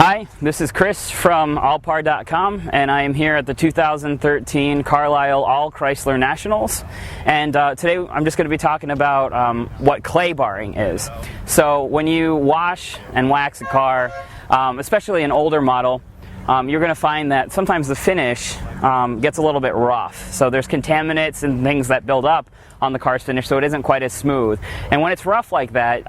Hi, this is Chris from Allpar.com, and I am here at the 2013 Carlisle All Chrysler Nationals. And today I'm just going to be talking about what claybarring is. So when you wash and wax a car, especially an older model, you're going to find that sometimes the finish gets a little bit rough. So there's contaminants and things that build up on the car's finish, so it isn't quite as smooth. And when it's rough like that,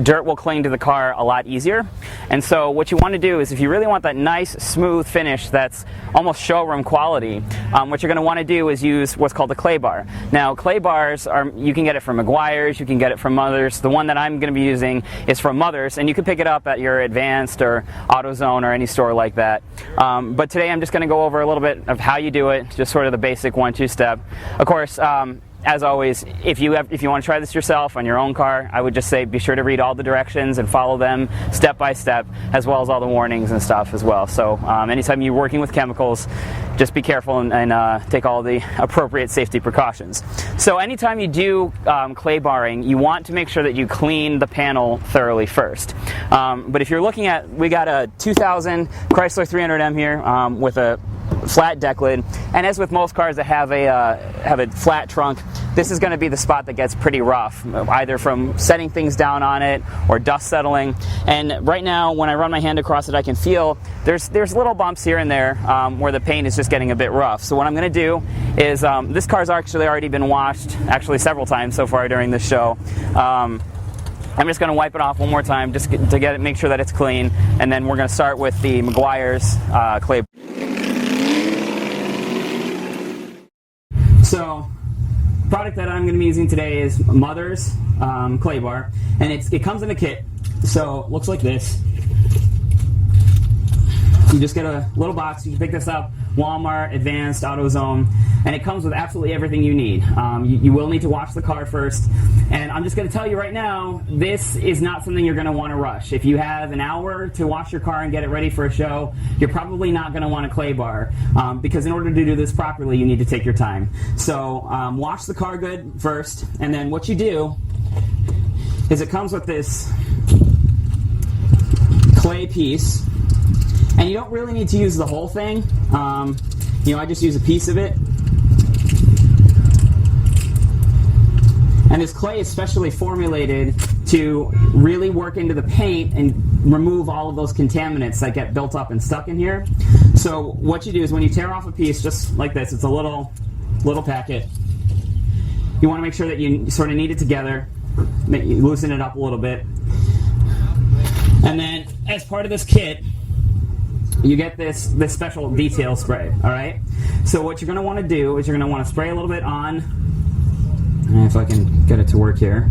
dirt will cling to the car a lot easier. And so what you want to do is, if you really want that nice smooth finish that's almost showroom quality, what you're going to want to do is use what's called a clay bar. Now, clay bars you can get it from Meguiar's, you can get it from Mother's. The one that I'm going to be using is from Mother's, and you can pick it up at your Advanced or AutoZone or any store like that. But today I'm just going to go over a little bit of how you do it, just sort of the basic 1-2 step. Of course, as always, if you want to try this yourself on your own car, I would just say be sure to read all the directions and follow them step by step, as well as all the warnings and stuff as well. So anytime you're working with chemicals, just be careful and take all the appropriate safety precautions. So anytime you do clay barring, you want to make sure that you clean the panel thoroughly first. But if you're looking at, we got a 2000 Chrysler 300M here with a flat deck lid, and as with most cars that have a flat trunk, this is going to be the spot that gets pretty rough, either from setting things down on it or dust settling. And right now, when I run my hand across it, I can feel there's little bumps here and there where the paint is just getting a bit rough. So what I'm going to do is, this car's actually already been washed, actually several times so far during this show. I'm just going to wipe it off one more time just to make sure that it's clean, and then we're going to start with the Meguiar's clay. So, the product that I'm going to be using today is Mother's clay bar, and it comes in a kit. So it looks like this. You just get a little box. You can pick this up, Walmart, Advanced, AutoZone, and it comes with absolutely everything you need. You will need to wash the car first, and I'm just going to tell you right now, this is not something you're going to want to rush. If you have an hour to wash your car and get it ready for a show, you're probably not going to want a clay bar, because in order to do this properly, you need to take your time. So wash the car good first, and then what you do is it comes with this clay piece. And you don't really need to use the whole thing. I just use a piece of it. And this clay is specially formulated to really work into the paint and remove all of those contaminants that get built up and stuck in here. So what you do is, when you tear off a piece just like this, it's a little packet, you want to make sure that you sort of knead it together, loosen it up a little bit. And then, as part of this kit, you get this special detail spray, all right? So what you're going to want to do is you're going to want to spray a little bit on, if I can get it to work here,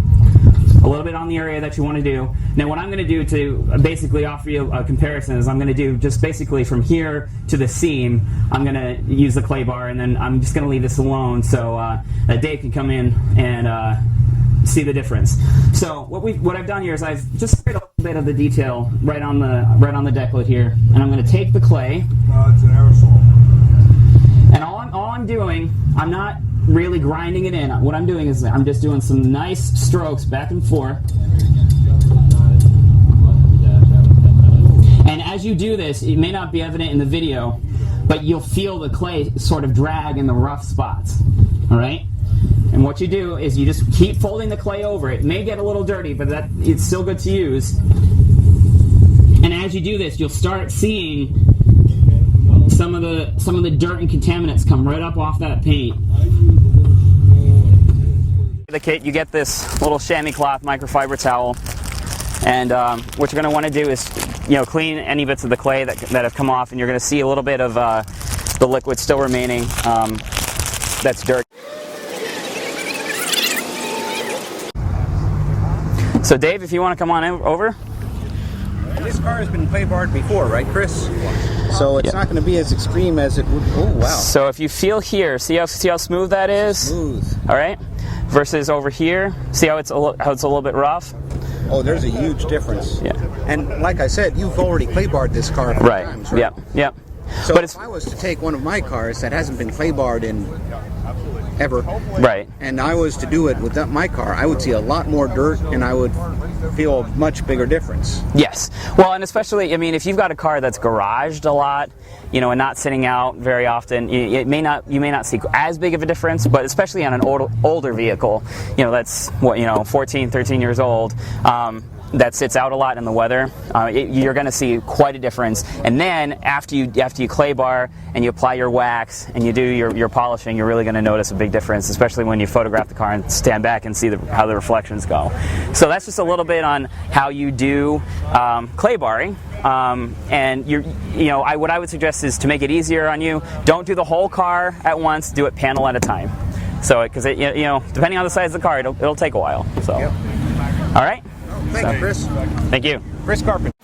a little bit on the area that you want to do. Now what I'm going to do to basically offer you a comparison is I'm going to do just basically from here to the seam, I'm going to use the clay bar, and then I'm just going to leave this alone so that Dave can come in and see the difference. So what I've done here is I've just sprayed a little bit of the detail right on the deck lid here, and I'm going to take the clay. It's an aerosol. And all I'm doing, I'm not really grinding it in. What I'm doing is I'm just doing some nice strokes back and forth. And as you do this, it may not be evident in the video, but you'll feel the clay sort of drag in the rough spots. All right? And what you do is you just keep folding the clay over. It may get a little dirty, but it's still good to use. And as you do this, you'll start seeing some of the dirt and contaminants come right up off that paint. The kit, you get this little chamois cloth microfiber towel, and what you're going to want to do is clean any bits of the clay that have come off, and you're going to see a little bit of the liquid still remaining. That's dirt. So Dave, if you want to come on over. This car has been clay barred before, right, Chris? So it's not going to be as extreme as it would. Oh wow! So if you feel here, see how smooth that is? Smooth. All right. Versus over here, see how it's a little bit rough? Oh, there's a huge difference. Yeah. And like I said, you've already clay barred this car a few times, right? Yep. So if I was to take one of my cars that hasn't been clay barred in ever. Right. And I was to do it with my car, I would see a lot more dirt, and I would feel a much bigger difference. Yes. Well, and especially, I mean, if you've got a car that's garaged a lot, you know, and not sitting out very often, you may not see as big of a difference, but especially on an older vehicle, you know, that's 14, 13 years old, that sits out a lot in the weather, you're going to see quite a difference. And then after you clay bar and you apply your wax and you do your polishing, you're really going to notice a big difference, especially when you photograph the car and stand back and see how the reflections go. So that's just a little bit on how you do clay barring. And what I would suggest is to make it easier on you, don't do the whole car at once, do it panel at a time. So because depending on the size of the car, it'll take a while. So, Yep. All right. Thank you, Chris. Thank you. Chris Carpenter.